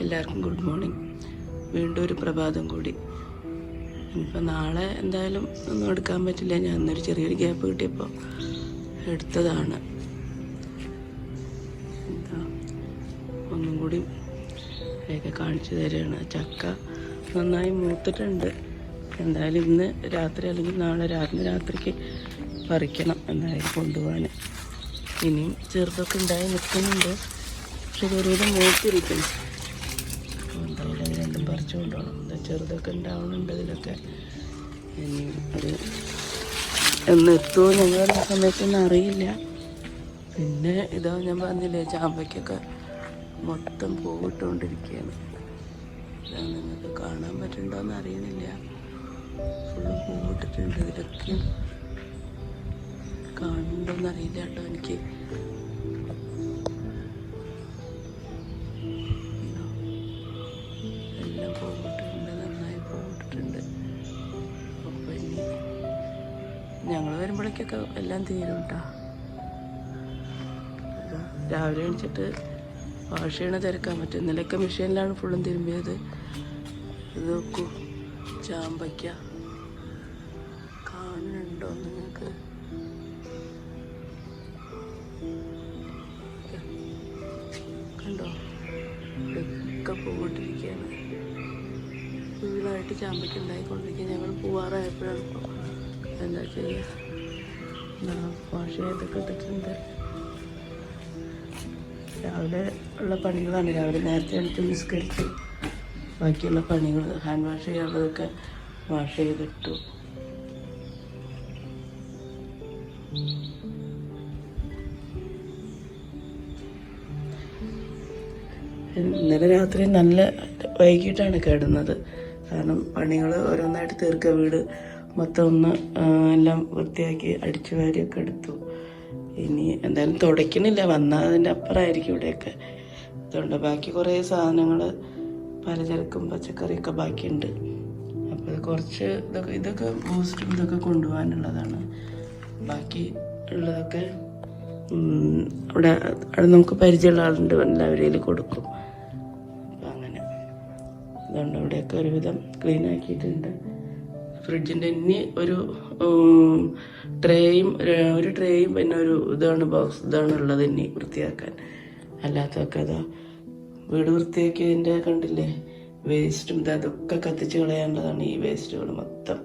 എല്ലാവർക്കും good morning. വീണ്ടും ഒരു പ്രഭാതം കൂടി. ഇനിയിപ്പോൾ നാളെ എന്തായാലും ഒന്നും എടുക്കാൻ പറ്റില്ല. ഞാൻ ഇന്നൊരു ചെറിയൊരു ഗ്യാപ്പ് കിട്ടിയപ്പോൾ എടുത്തതാണ്. എന്താ ഒന്നും കൂടി ഒക്കെ കാണിച്ചു തരികയാണ്. ചക്ക നന്നായി മൂത്തിട്ടുണ്ട്. എന്തായാലും ഇന്ന് രാത്രി അല്ലെങ്കിൽ നാളെ രാത്രിക്ക് പറിക്കണം എന്തായാലും കൊണ്ടുപോകാൻ. ഇനിയും ചെറുതൊക്കെ ഉണ്ടായി നിൽക്കുന്നുണ്ട്, പക്ഷെ ഒരുവിധം മൂത്തിരിക്കുന്നു. എന്തായാലും അത് രണ്ടും പറിച്ചു കൊണ്ടുപോകണം. എന്താ ചെറുതൊക്കെ ഉണ്ടാവുന്നുണ്ട് ഇതിലൊക്കെ. ഇനി അത് എന്നെത്തുമോ ഞങ്ങളുടെ സമയത്തൊന്നും അറിയില്ല. പിന്നെ ഇതാ ഞാൻ പറഞ്ഞില്ലേ, ചാമ്പയ്ക്കൊക്കെ മൊത്തം പൂവിട്ടുകൊണ്ടിരിക്കുകയാണ്. ഇതാ നിങ്ങൾക്ക് കാണാൻ പറ്റുന്നുണ്ടോയെന്ന് അറിയുന്നില്ല. ഫുള്ള് പൂവിട്ടിട്ടുണ്ട്. ഇതിലൊക്കെ കാണുന്നുണ്ടോയെന്ന് അറിയില്ല കേട്ടോ എനിക്ക്. എല്ലാം പൂവിട്ടിട്ടുണ്ട്, നന്നായി പൂവിട്ടിട്ടുണ്ട്. അപ്പോൾ ഇനി ഞങ്ങൾ വരുമ്പോഴേക്കൊക്കെ എല്ലാം തീരും കേട്ടോ. രാവിലെ എണിച്ചിട്ട് വാഷ് ചെയ്യണ തിരക്കാൻ പറ്റും. ഇന്നലെയൊക്കെ മെഷീനിലാണ് ഫുള്ളും തിരുമ്പിയത്. ഇത് നോക്കൂ, ചാമ്പയ്ക്ക കാണുന്നുണ്ടോ നിങ്ങൾക്ക്? കണ്ടോ? ഇതൊക്കെ പൂവിട്ടിരിക്കുകയാണ്. ഫുള്ളായിട്ട് ചാമ്പയ്ക്ക ഉണ്ടായിക്കൊണ്ടിരിക്കുക. ഞങ്ങൾ പൂവാറായപ്പോഴാണ് ഇപ്പോൾ എന്താ ചെയ്യുക. വാഷ് ചെയ്തൊക്കെ ഇട്ടിട്ടുണ്ട്. രാവിലെ ഉള്ള പണികളാണ്. രാവിലെ നേരത്തെ എടുത്ത് നിസ്കരിച്ച് ബാക്കിയുള്ള പണികൾ ഹാൻഡ് വാഷ് ചെയ്യാനുള്ളതൊക്കെ വാഷ് ചെയ്തിട്ടു. ഇന്നലെ രാത്രി നല്ല വൈകിട്ടാണ് കിടന്നത്. കാരണം പണികൾ ഓരോന്നായിട്ട് തീർക്കുക. വീട് മൊത്തം ഒന്ന് എല്ലാം വൃത്തിയാക്കി അടിച്ചു വാരിയൊക്കെ എടുത്തു. ഇനി എന്തായാലും തുടയ്ക്കണില്ല, വന്നതിൻ്റെ അപ്പുറമായിരിക്കും ഇവിടെയൊക്കെ. അതുകൊണ്ട് ബാക്കി കുറേ സാധനങ്ങൾ പലചരക്കും പച്ചക്കറിയൊക്കെ ബാക്കിയുണ്ട്. അപ്പോൾ കുറച്ച് ഇതൊക്കെ ബൂസ്റ്റും ഇതൊക്കെ കൊണ്ടുപോകാനുള്ളതാണ്. ബാക്കി ഉള്ളതൊക്കെ അവിടെ നമുക്ക് പരിചയമുള്ള ആളുണ്ട്, എല്ലാവരെയും കൊടുക്കും. അപ്പം അങ്ങനെ അതുകൊണ്ട് ഇവിടെയൊക്കെ ഒരുവിധം ക്ലീൻ ആക്കിയിട്ടുണ്ട്. ഫ്രിഡ്ജിൻ്റെ ഇനി ഒരു ട്രേയും പിന്നെ ഒരു ഇതാണ് ഉള്ളത് ഇനി വൃത്തിയാക്കാൻ. അല്ലാത്തൊക്കെ അതാ വീട് വൃത്തിയാക്കിയതിൻ്റെ കണ്ടില്ലേ, വേസ്റ്റും അതൊക്കെ കത്തിച്ച് കളയാനുള്ളതാണ്. ഈ വേസ്റ്റുകൾ മൊത്തം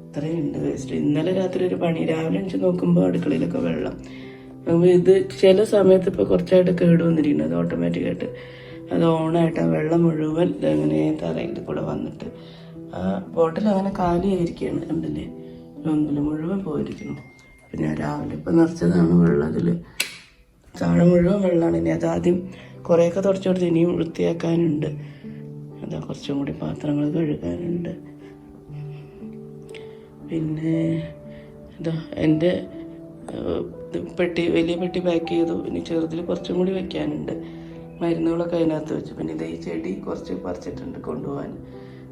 ഇത്രയുണ്ട് വേസ്റ്റ്. ഇന്നലെ രാത്രി ഒരു പണി, രാവിലെ എണിച്ച് നോക്കുമ്പോൾ അടുക്കളയിലൊക്കെ വെള്ളം. ഇത് ചില സമയത്ത് ഇപ്പോൾ കുറച്ചായിട്ട് കേട് വന്നിരിക്കുന്നത്. അത് ഓട്ടോമാറ്റിക്കായിട്ട് അത് ഓണായിട്ട് ആ വെള്ളം മുഴുവൻ ഇങ്ങനെ തറയിൽ കൂടെ വന്നിട്ട് ആ ബോട്ടിൽ അങ്ങനെ കാലിയായിരിക്കുകയാണ്. കണ്ടില്ലേ, ഒന്നിൽ മുഴുവൻ പോയിരിക്കുന്നു. അപ്പം ഞാൻ രാവിലെ ഇപ്പം നിറച്ചതാണ് വെള്ളം. അതിൽ താഴെ മുഴുവൻ വെള്ളമാണ്. ഇനി അതാദ്യം കുറേയൊക്കെ തുടച്ചു കൊടുത്ത് ഇനിയും വൃത്തിയാക്കാനുണ്ട്. അതാ കുറച്ചും കൂടി പാത്രങ്ങൾ കഴുകാനുണ്ട്. പിന്നെ ഇതാ എൻ്റെ വലിയ പെട്ടി പാക്ക് ചെയ്തു. ഇനി ചെറുതിൽ കുറച്ചും കൂടി വയ്ക്കാനുണ്ട്. മരുന്നുകളൊക്കെ അതിനകത്ത് വെച്ചു. പിന്നെ ഇത് ഈ ചെടി കുറച്ച് പറിച്ചിട്ടുണ്ട് കൊണ്ടുപോകാൻ.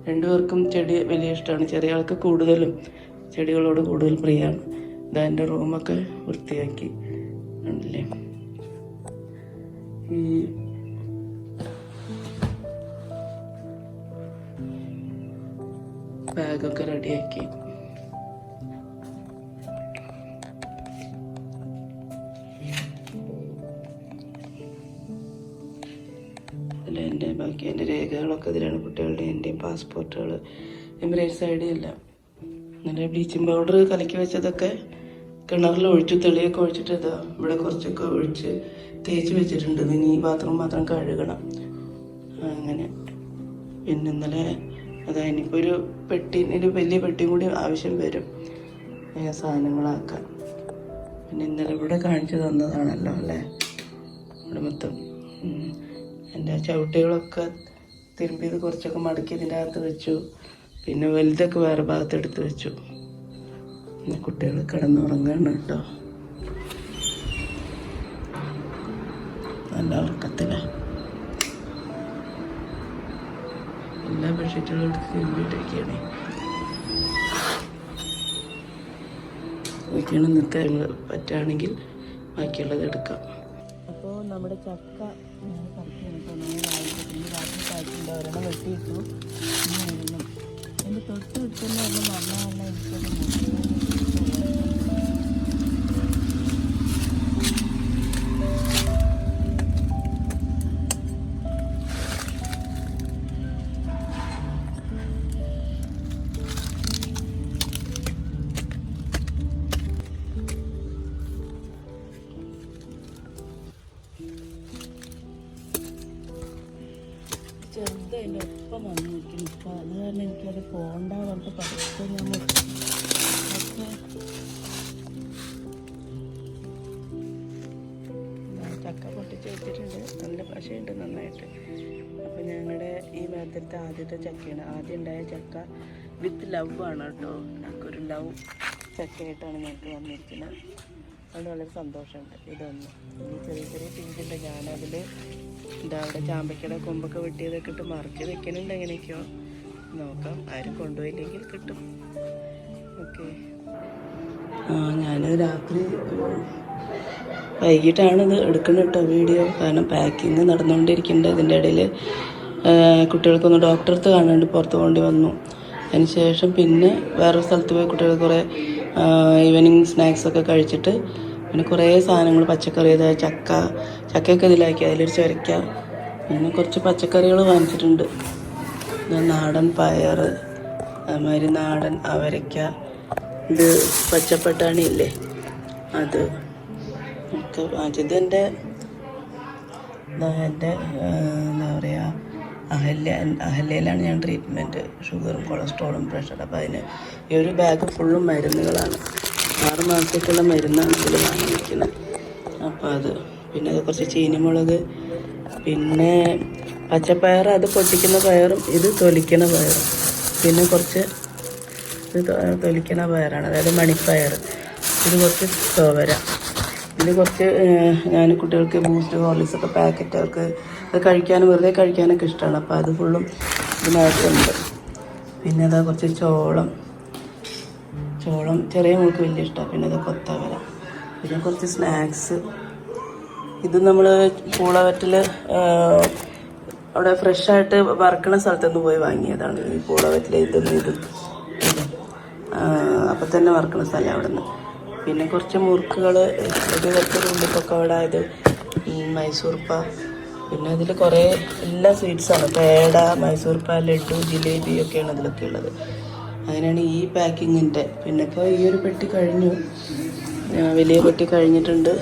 രണ്ടുപേർക്കും ചെടി വലിയ ഇഷ്ടമാണ്. ചെറിയ ആൾക്ക് കൂടുതലും ചെടികളോട് കൂടുതൽ പ്രിയമാണ്. ഇതാ എൻ്റെ റൂമൊക്കെ വൃത്തിയാക്കി ഉണ്ടല്ലേ. ഈ ബാഗൊക്കെ റെഡിയാക്കി. ബാക്കി എൻ്റെ രേഖകളൊക്കെ ഇതിലാണ്. കുട്ടികളുടെ എൻ്റെയും പാസ്പോർട്ടുകൾ, എമിറേറ്റ്സ് ഐ ഡി എല്ലാം. നല്ല ബ്ലീച്ചിങ് പൗഡർ കലക്കി വെച്ചതൊക്കെ കിണറിൽ ഒഴിച്ചു, തെളിയൊക്കെ ഒഴിച്ചിട്ട് ഇതാ ഇവിടെ കുറച്ചൊക്കെ ഒഴിച്ച് തേച്ച് വെച്ചിട്ടുണ്ട്. ഇനി ഈ പാത്രം മാത്രം കഴുകണം. അങ്ങനെ പിന്നെ ഇന്നലെ അതാ ഇനിയിപ്പോൾ ഒരു വലിയ പെട്ടിയും കൂടി ആവശ്യം വരും സാധനങ്ങളാക്കാൻ. പിന്നെ ഇന്നലെ ഇവിടെ കാണിച്ചു തന്നതാണല്ലോ അല്ലേ. ഇവിടെ മൊത്തം എൻ്റെ ചവിട്ടികളൊക്കെ തിരുമ്പിയത് കുറച്ചൊക്കെ മടക്കി ഇതിൻ്റെ അകത്ത് വെച്ചു. പിന്നെ വലുതൊക്കെ വേറെ ഭാഗത്തെടുത്ത് വെച്ചു. പിന്നെ കുട്ടികൾ കിടന്നുറങ്ങാണ് കേട്ടോ. നല്ല ഉറക്കത്തിലാണ്. എല്ലാ ബെഡ്ഷീറ്റുകളും എടുത്ത് തിരുമ്പിയിട്ടിരിക്കുകയാണ്. ഒക്കെയാണ് ഇന്നത്തെ പറ്റുകയാണെങ്കിൽ ബാക്കിയുള്ളത് എടുക്കാം. അപ്പോൾ നമ്മുടെ ചക്ക ഒരെണ്ണം വെട്ടിയിട്ടു. ഇനി ഒരെണ്ണം എൻ്റെ തൊട്ടടുത്ത് തന്നെ ഒരെണ്ണം വന്നാൽ എനിക്കത് ചെറുത് അതിൻ്റെ ഒപ്പം വന്ന് നിൽക്കുന്നു. ഇപ്പം അത് കാരണം എനിക്കത് പോകണ്ട പറഞ്ഞിട്ട് പതുക്കെ ഞാൻ ചക്ക പൊട്ടിച്ച് വെച്ചിട്ടുണ്ട്. നല്ല പശയുണ്ട് നന്നായിട്ട്. അപ്പം ഞങ്ങളുടെ ഈ ഭാഗത്തെ ആദ്യത്തെ ചക്കയാണ്. ആദ്യം ഉണ്ടായ ചക്ക വിത്ത് ലവ് ആണ് കേട്ടോ. ഞങ്ങൾക്കൊരു ലവ് ചക്കയായിട്ടാണ് ഞങ്ങൾക്ക് വന്നിരിക്കുന്നത്. അതുകൊണ്ട് വളരെ സന്തോഷമുണ്ട്. ഇതൊന്ന് ഈ ചെറിയ ചെറിയ പിഞ്ചുണ്ട്. ഞാനതിൽ എന്താ അവിടെ ചാമ്പയ്ക്കയുടെ കൊമ്പൊക്കെ വെട്ടിയതൊക്കെ ഇട്ട് മറിച്ച് വെക്കുന്നുണ്ട്. എങ്ങനെയൊക്കെയോ നോക്കാം. ആരും കൊണ്ടുപോയില്ലെങ്കിൽ കിട്ടും. ഓക്കെ. ഞാൻ രാത്രി വൈകിട്ടാണിത് എടുക്കുന്നത് കേട്ടോ വീഡിയോ. കാരണം പാക്കിങ് നടന്നുകൊണ്ടിരിക്കുന്നുണ്ട്. ഇതിൻ്റെ ഇടയിൽ കുട്ടികൾക്കൊന്ന് ഡോക്ടറെ അടുത്ത് കാണാണ്ട് പുറത്ത് കൊണ്ടി വന്നു. അതിന് ശേഷം പിന്നെ വേറൊരു സ്ഥലത്ത് പോയി കുട്ടികൾ കുറേ ഈവനിങ് സ്നാക്സൊക്കെ കഴിച്ചിട്ട് പിന്നെ കുറേ സാധനങ്ങൾ പച്ചക്കറി, അതായത് ചക്കയൊക്കെ ഇതിലാക്കി അതിലൊരു ചുരക്ക, പിന്നെ കുറച്ച് പച്ചക്കറികൾ വാങ്ങിച്ചിട്ടുണ്ട്. നാടൻ പയർ, അതുമാതിരി നാടൻ അവരയ്ക്ക, ഇത് പച്ചപ്പട്ടാണി ഇല്ലേ അത് ഒക്കെ വാങ്ങിച്ചത്. എൻ്റെ എന്താ പറയുക അഹല്യയിലാണ് ഞാൻ ട്രീറ്റ്മെൻറ്റ്, ഷുഗറും കൊളസ്ട്രോളും പ്രഷർ. അപ്പോൾ അതിന് ഈ ഒരു ബാഗ് ഫുള്ളും മരുന്നുകളാണ്. 6 മാസത്തേക്കുള്ള മരുന്നാണ് ഇതിൽ വാങ്ങിയിരിക്കുന്നത്. അപ്പോൾ അത് പിന്നെ അത് കുറച്ച് ചീനിമുളക്, പിന്നെ പച്ചപ്പയർ, അത് പൊട്ടിക്കുന്ന പയറും ഇത് തൊലിക്കണ പയറും, പിന്നെ കുറച്ച് ഇത് തൊലിക്കണ പയറാണ്, അതായത് മണിപ്പയർ. ഇത് കുറച്ച് തുവര, ഇത് കുറച്ച് ഞാൻ കുട്ടികൾക്ക് ബൂസ്റ്റ് ഹോർലിക്സൊക്കെ പാക്കറ്റ് അവർക്ക് അത് കഴിക്കാനും വെറുതെ കഴിക്കാനൊക്കെ ഇഷ്ടമാണ്. അപ്പോൾ അത് ഫുള്ളും ഇതിനകത്തുണ്ട്. പിന്നെ അതാ കുറച്ച് ചോളം ചെറിയ മോൾക്ക് വലിയ ഇഷ്ടമാണ്. പിന്നെ അത് കൊത്തവര, പിന്നെ കുറച്ച് സ്നാക്സ്. ഇത് നമ്മൾ പൂളവറ്റിൽ അവിടെ ഫ്രഷായിട്ട് വറുക്കണ സ്ഥലത്തുനിന്ന് പോയി വാങ്ങിയതാണ്. ഈ പൂളവറ്റിൽ ഇതും അപ്പം തന്നെ വറുക്കണ സ്ഥലം അവിടെ നിന്ന്. പിന്നെ കുറച്ച് മുറുക്കുകൾ, ഇത് കുറച്ച് ഉള്ളിപ്പൊക്കവട, ഇത് മൈസൂർപ്പ, പിന്നെ അതിൽ കുറേ എല്ലാ സ്വീറ്റ്സാണ്. പേട, മൈസൂർപ്പ, ലഡു, ജിലേബി ഒക്കെയാണ് അതിലൊക്കെ ഉള്ളത്. അങ്ങനെയാണ് ഈ പാക്കിങ്ങിൻ്റെ. പിന്നെ ഇപ്പോൾ ഈ ഒരു പെട്ടി കഴിഞ്ഞു, വലിയ പെട്ടി കഴിഞ്ഞിട്ടുണ്ട്.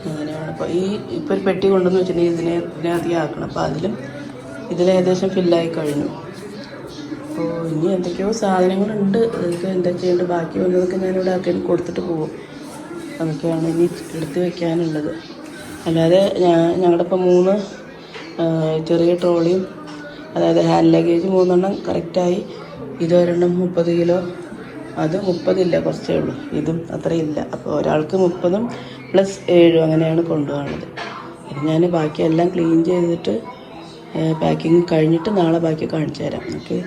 അങ്ങനെയാണ് ഇപ്പോൾ ഇപ്പോൾ ഒരു പെട്ടി കൊണ്ടുവന്ന് വെച്ചിട്ടുണ്ടെങ്കിൽ ഇതിനകത്തേക്ക് ആക്കണം. അപ്പോൾ ഇതിലേകദേശം ഫില്ലായി കഴിഞ്ഞു. അപ്പോൾ ഇനി എന്തൊക്കെയോ സാധനങ്ങളുണ്ട്. അതൊക്കെ എന്താ ചെയ്യേണ്ടത്, ബാക്കി വന്നതൊക്കെ ഞാനിവിടെ ആക്കി കൊടുത്തിട്ട് പോകും. അതൊക്കെയാണ് ഇനി എടുത്ത് വയ്ക്കാനുള്ളത്. അല്ലാതെ ഞങ്ങളുടെ ഇപ്പോൾ 3 ചെറിയ ട്രോളിയും, അതായത് ഹാൻഡ് ലഗേജ് 3 കറക്റ്റായി. ഇതൊരെണ്ണം 30 കിലോ, അത് 30 ഇല്ല, കുറച്ചേ ഉള്ളൂ. ഇതും അത്രയില്ല. അപ്പോൾ ഒരാൾക്ക് 30 + 7 അങ്ങനെയാണ് കൊണ്ടുപോകുന്നത്. ഇത് ഞാൻ ബാക്കിയെല്ലാം ക്ലീൻ ചെയ്തിട്ട് പാക്കിങ് കഴിഞ്ഞിട്ട് നാളെ ബാക്കി കാണിച്ചു തരാം. ഓക്കെ.